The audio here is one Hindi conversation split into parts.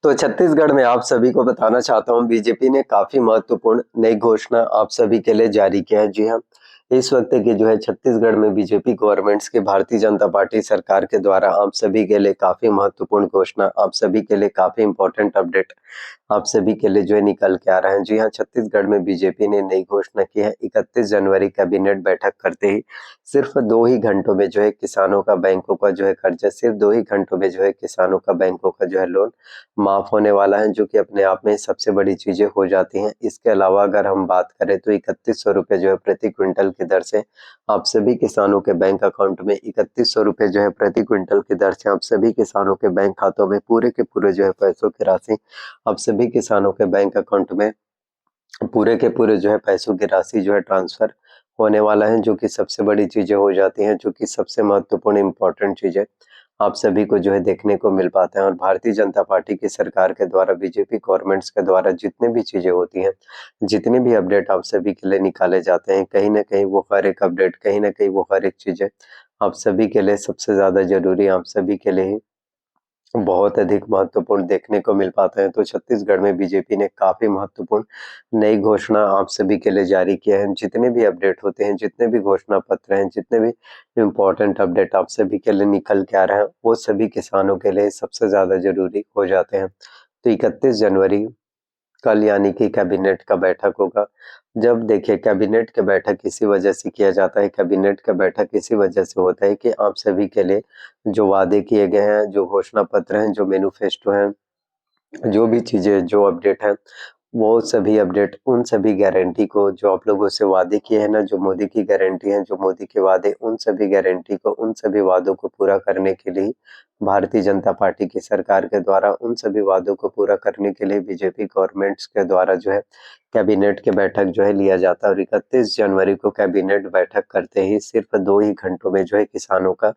तो छत्तीसगढ़ में आप सभी को बताना चाहता हूँ बीजेपी ने काफ़ी महत्वपूर्ण नई घोषणा आप सभी के लिए जारी किया है। जी हाँ, इस वक्त की जो है छत्तीसगढ़ में बीजेपी गवर्नमेंट्स की भारतीय जनता पार्टी सरकार के द्वारा आप सभी के लिए काफ़ी महत्वपूर्ण घोषणा, आप सभी के लिए काफ़ी इम्पोर्टेंट अपडेट आप सभी के लिए जो है निकल के आ रहे हैं। जी हाँ, छत्तीसगढ़ में बीजेपी ने नई घोषणा की है। 31 जनवरी कैबिनेट बैठक करते ही सिर्फ 2 ही घंटों में जो है किसानों का बैंकों का जो है कर्जा, सिर्फ 2 ही घंटों में जो है किसानों का बैंकों का जो है लोन माफ होने वाला है, जो कि अपने आप में सबसे बड़ी चीजें हो जाती हैं। इसके अलावा अगर हम बात करें तो 3100 रुपये जो है प्रति क्विंटल की दर से आप सभी किसानों के बैंक अकाउंट में 3100 रुपये जो है प्रति क्विंटल की दर से आप सभी किसानों के बैंक खातों में पूरे के पूरे जो है पैसों की राशि आप सभी किसानों के बैंक अकाउंट में पूरे के पूरे जो है पैसों की राशि जो है ट्रांसफर होने वाला है, जो कि सबसे बड़ी चीजें हो जाती हैं, जो कि सबसे महत्वपूर्ण इम्पोर्टेंट चीजें आप सभी को जो है देखने को मिल पाता है। और भारतीय जनता पार्टी की सरकार के द्वारा बीजेपी गवर्नमेंट्स के द्वारा जितने भी चीजें होती हैं, जितने भी अपडेट आप सभी के लिए निकाले जाते हैं, कहीं ना कहीं वो हर एक अपडेट, कहीं ना कहीं वो हर एक चीजें आप सभी के लिए सबसे ज्यादा जरूरी, आप सभी के लिए ही बहुत अधिक महत्वपूर्ण देखने को मिल पाता है। तो छत्तीसगढ़ में बीजेपी ने काफ़ी महत्वपूर्ण नई घोषणा आप सभी के लिए जारी किया है। जितने भी अपडेट होते हैं, जितने भी घोषणा पत्र हैं, जितने भी इम्पोर्टेंट अपडेट आप सभी के लिए निकल के आ रहे हैं, वो सभी किसानों के लिए सबसे ज़्यादा ज़रूरी हो जाते हैं। तो 31 जनवरी कल यानी कि कैबिनेट का बैठक होगा। जब देखिए कैबिनेट का बैठक इसी वजह से किया जाता है, कैबिनेट का बैठक इसी वजह से होता है कि आप सभी के लिए जो वादे किए गए हैं, जो घोषणा पत्र हैं, जो मैनिफेस्टो हैं, जो भी चीज़ें, जो अपडेट हैं, वो सभी अपडेट उन सभी गारंटी को जो आप लोगों से वादे किए हैं ना, जो मोदी की गारंटी है, जो मोदी के वादे, उन सभी गारंटी को, उन सभी वादों को पूरा करने के लिए भारतीय जनता पार्टी की सरकार के द्वारा उन सभी वादों को पूरा करने के लिए बीजेपी गवर्नमेंट्स के द्वारा जो है कैबिनेट के बैठक जो है लिया जाता है। और 31 जनवरी को कैबिनेट बैठक करते ही सिर्फ 2 ही घंटों में जो है किसानों का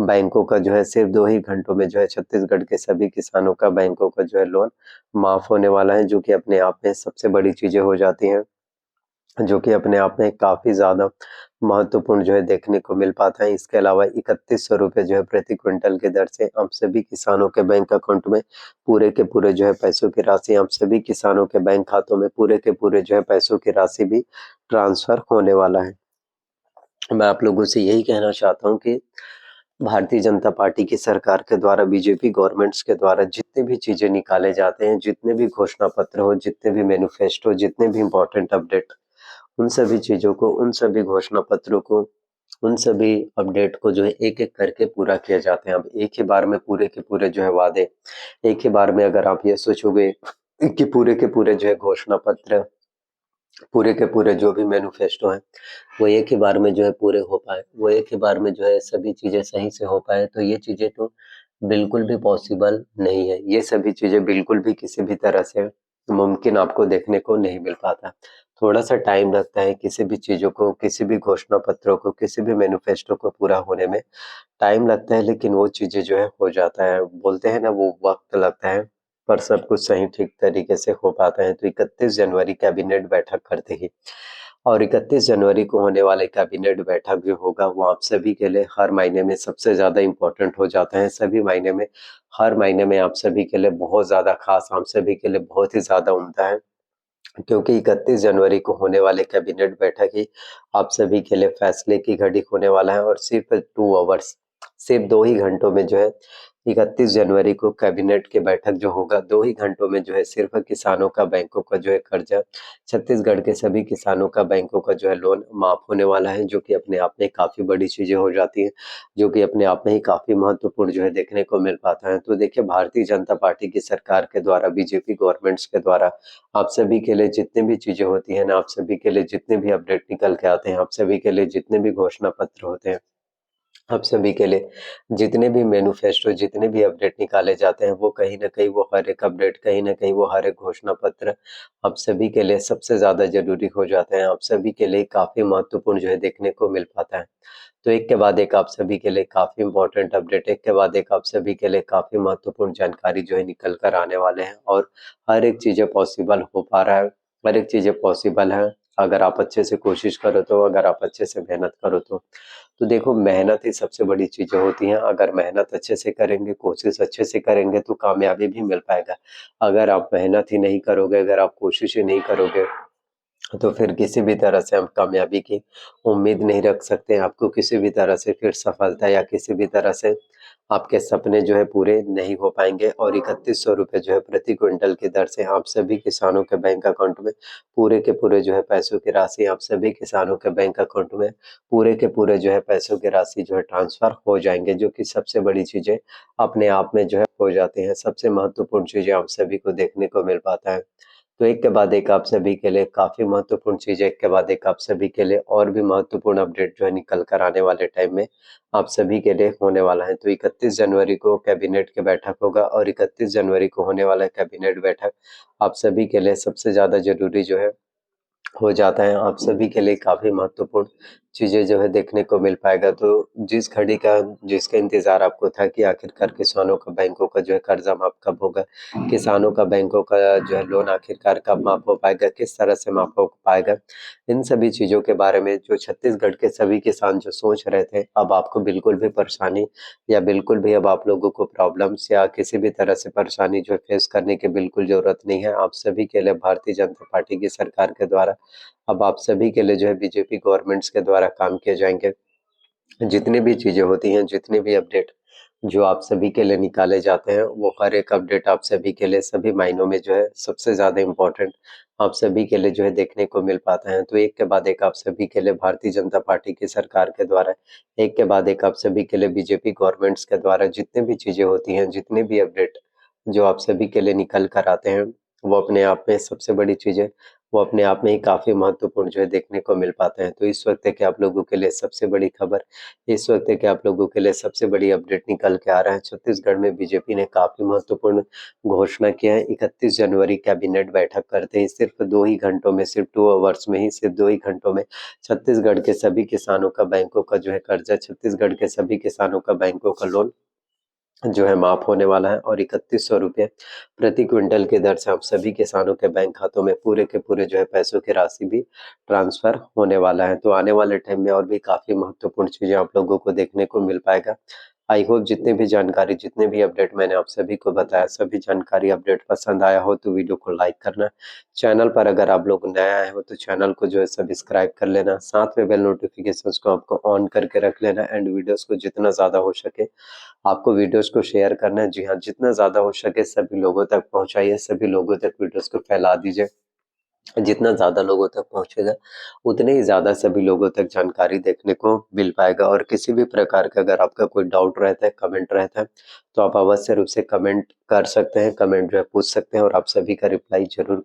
बैंकों का जो है सिर्फ 2 ही घंटों में जो है छत्तीसगढ़ के सभी किसानों का बैंकों का जो है लोन माफ होने वाला है, जो कि अपने आप में सबसे बड़ी चीजें हो जाती हैं, जो कि अपने आप में काफी ज्यादा महत्वपूर्ण जो है देखने को मिल पाता है। इसके अलावा 3100 रुपये जो है प्रति क्विंटल की दर से आप सभी किसानों के बैंक अकाउंट में पूरे के पूरे जो है पैसों की राशि, आप सभी किसानों के बैंक खातों में पूरे के पूरे जो है पैसों की राशि भी ट्रांसफर होने वाला है। मैं आप लोगों से यही कहना चाहता हूँ कि भारतीय जनता पार्टी की सरकार के द्वारा, बीजेपी गवर्नमेंट्स के द्वारा जितने भी चीजें निकाले जाते हैं, जितने भी घोषणा पत्र हो, जितने भी मैनिफेस्टो, जितने भी इम्पोर्टेंट अपडेट, उन सभी चीजों को, उन सभी घोषणा पत्रों को, उन सभी अपडेट को जो है एक-एक करके पूरा किया जाता है। अब एक ही बार में पूरे के पूरे जो है वादे, एक ही बार में अगर आप ये सोचोगे कि पूरे के पूरे जो है घोषणा पत्र, पूरे के पूरे जो भी मैनिफेस्टो हैं, वो एक ही बार में जो है पूरे हो पाए, वो एक ही बार में जो है सभी चीज़ें सही से हो पाए, तो ये चीज़ें तो बिल्कुल भी पॉसिबल नहीं है। ये सभी चीज़ें बिल्कुल भी किसी भी तरह से मुमकिन आपको देखने को नहीं मिल पाता। थोड़ा-सा टाइम लगता है किसी भी चीज़ों को, किसी भी घोषणा पत्रों को, किसी भी मैनिफेस्टो को पूरा होने में टाइम लगता है, लेकिन वो चीज़ें जो है हो जाता है। बोलते हैं ना, वो वक़्त लगता है, पर सब कुछ सही ठीक तरीके से हो पाता है। तो 31 जनवरी कैबिनेट बैठक करते ही, और 31 जनवरी को होने वाले कैबिनेट बैठक जो होगा, वो आप सभी के लिए हर महीने में सबसे ज़्यादा इम्पोर्टेंट हो जाता है। सभी महीने में, हर महीने में आप सभी के लिए बहुत ज़्यादा ख़ास, आप सभी के लिए बहुत ही ज़्यादा उम्दा है। क्योंकि 31 जनवरी को होने वाले कैबिनेट बैठक ही आप सभी के लिए फैसले की घड़ी होने वाला है, और सिर्फ 2 आवर्स, सिर्फ 2 ही घंटों में जो है 31 जनवरी को कैबिनेट की बैठक जो होगा, 2 ही घंटों में जो है सिर्फ किसानों का बैंकों का जो है कर्जा, छत्तीसगढ़ के सभी किसानों का बैंकों का जो है लोन माफ होने वाला है, जो कि अपने आप में काफ़ी बड़ी चीज़ें हो जाती हैं, जो कि अपने आप में ही काफ़ी महत्वपूर्ण जो है देखने को मिल पाता है। तो देखिए भारतीय जनता पार्टी की सरकार के द्वारा, बीजेपी गवर्नमेंट्स के द्वारा आप सभी के लिए जितनी भी चीज़ें होती हैं ना, आप सभी के लिए जितने भी अपडेट निकल के आते हैं, आप सभी के लिए जितने भी घोषणा पत्र होते हैं, आप सभी के लिए जितने भी मैनिफेस्टो, जितने भी अपडेट निकाले जाते हैं, वो कहीं न कहीं, वो हर एक अपडेट, कहीं न कहीं वो हर एक घोषणा पत्र आप सभी के लिए सबसे ज़्यादा ज़रूरी हो जाते हैं। आप सभी के लिए काफ़ी महत्वपूर्ण जो है देखने को मिल पाता है। तो एक के बाद एक आप सभी के लिए काफ़ी इम्पोर्टेंट अपडेट, एक के बाद एक आप सभी के लिए काफ़ी महत्वपूर्ण जानकारी जो है निकल कर आने वाले हैं, और हर एक चीज़ें पॉसिबल हो पा रहा है, हर एक चीज़ें पॉसिबल है अगर आप अच्छे से कोशिश करो तो, अगर आप अच्छे से मेहनत करो तो। तो देखो, मेहनत ही सबसे बड़ी चीज़ें होती हैं। अगर मेहनत अच्छे से करेंगे, कोशिश अच्छे से करेंगे तो कामयाबी भी मिल पाएगा। अगर आप मेहनत ही नहीं करोगे, अगर आप कोशिश ही नहीं करोगे, तो फिर किसी भी तरह से हम कामयाबी की उम्मीद नहीं रख सकते। आपको किसी भी तरह से फिर सफलता या किसी भी तरह से आपके सपने जो है पूरे नहीं हो पाएँगे। और 3100 रुपए जो है प्रति क्विंटल की दर से आप सभी किसानों के बैंक अकाउंट में पूरे के पूरे जो है पैसों की राशि आप सभी किसानों के बैंक अकाउंट में पूरे के पूरे जो है पैसों की राशि जो है ट्रांसफ़र हो जाएँगे, जो कि सबसे बड़ी चीज़ें अपने आप में जो है हो जाती हैं। सबसे महत्वपूर्ण चीज़ें आप सभी को देखने को मिल पाता है। तो एक के बाद एक आप सभी के लिए काफ़ी महत्वपूर्ण चीज़ है, एक के बाद एक आप सभी के लिए और भी महत्वपूर्ण अपडेट जो है निकल कर आने वाले टाइम में आप सभी के लिए होने वाला है। तो 31 जनवरी को कैबिनेट की बैठक होगा और 31 जनवरी को होने वाला कैबिनेट बैठक आप सभी के लिए सबसे ज़्यादा ज़रूरी जो है हो जाता है। आप सभी के लिए काफ़ी महत्वपूर्ण चीज़ें जो है देखने को मिल पाएगा। तो जिस घड़ी का जिसका इंतज़ार आपको था कि आखिरकार किसानों का बैंकों का जो है कर्ज़ा माफ़ कब होगा, किसानों का बैंकों का जो है लोन आखिरकार कब माफ़ हो पाएगा, किस तरह से माफ़ हो पाएगा, इन सभी चीज़ों के बारे में जो छत्तीसगढ़ के सभी किसान जो सोच रहे थे, अब आपको बिल्कुल भी परेशानी या बिल्कुल भी अब आप लोगों को प्रॉब्लम्स या किसी भी तरह से परेशानी जो है फेस करने की बिल्कुल ज़रूरत नहीं है। आप सभी के लिए भारतीय जनता पार्टी की सरकार के द्वारा अब आप सभी के लिए जो है बीजेपी गवर्नमेंट्स के द्वारा काम किए जाएँगे। जितनी भी चीज़ें होती हैं, जितने भी अपडेट जो आप सभी के लिए निकाले जाते हैं, वो हर एक अपडेट आप सभी के लिए सभी मायनों में जो है सबसे ज़्यादा इम्पोर्टेंट आप सभी के लिए जो है देखने को मिल पाता है। तो एक के बाद एक आप सभी के लिए भारतीय जनता पार्टी की सरकार के द्वारा, एक के बाद एक आप सभी के लिए बीजेपी गवर्नमेंट्स के द्वारा जितनी भी चीज़ें होती हैं, जितने भी अपडेट जो आप सभी के लिए निकल कर आते हैं, वो अपने आप में सबसे बड़ी चीज़ है। वो अपने आप में ही काफ़ी महत्वपूर्ण जो है देखने को मिल पाते हैं। तो इस वक़्त है कि आप लोगों के लिए सबसे बड़ी खबर, इस वक़्त है कि आप लोगों के लिए सबसे बड़ी अपडेट निकल के आ रहा है। छत्तीसगढ़ में बीजेपी ने काफ़ी महत्वपूर्ण घोषणा किया है। 31 जनवरी कैबिनेट बैठक करते ही सिर्फ़ 2 ही घंटों में, सिर्फ़ 2 अवर्स में ही, सिर्फ़ 2 ही घंटों में छत्तीसगढ़ के सभी किसानों का बैंकों का जो है कर्ज़ा, छत्तीसगढ़ के सभी किसानों का बैंकों का लोन जो है माफ़ होने वाला है और 3100 रुपए प्रति क्विंटल की दर से आप सभी किसानों के बैंक खातों में पूरे के पूरे जो है पैसों की राशि भी ट्रांसफ़र होने वाला है। तो आने वाले टाइम में और भी काफ़ी महत्वपूर्ण चीज़ें आप लोगों को देखने को मिल पाएगा। आई होप जितने भी जानकारी, जितने भी अपडेट मैंने आप सभी को बताया, सभी जानकारी अपडेट पसंद आया हो तो वीडियो को लाइक करना। चैनल पर अगर आप लोग नए आए हो तो चैनल को जो है सब्सक्राइब कर लेना। साथ में बेल नोटिफ़िकेशंस को आपको ऑन करके रख लेना एंड वीडियोज़ को जितना ज़्यादा हो सके आपको वीडियोज़ को शेयर करना है। जी हाँ, जितना ज़्यादा हो सके सभी लोगों तक पहुँचाइए, सभी लोगों तक वीडियोज़ को फैला दीजिए। जितना ज़्यादा लोगों तक पहुँचेगा, उतने ही ज़्यादा सभी लोगों तक जानकारी देखने को मिल पाएगा। और किसी भी प्रकार का अगर आपका कोई डाउट रहता है, कमेंट रहता है, तो आप अवश्य रूप से कमेंट कर सकते हैं, कमेंट जो है पूछ सकते हैं और आप सभी का रिप्लाई ज़रूर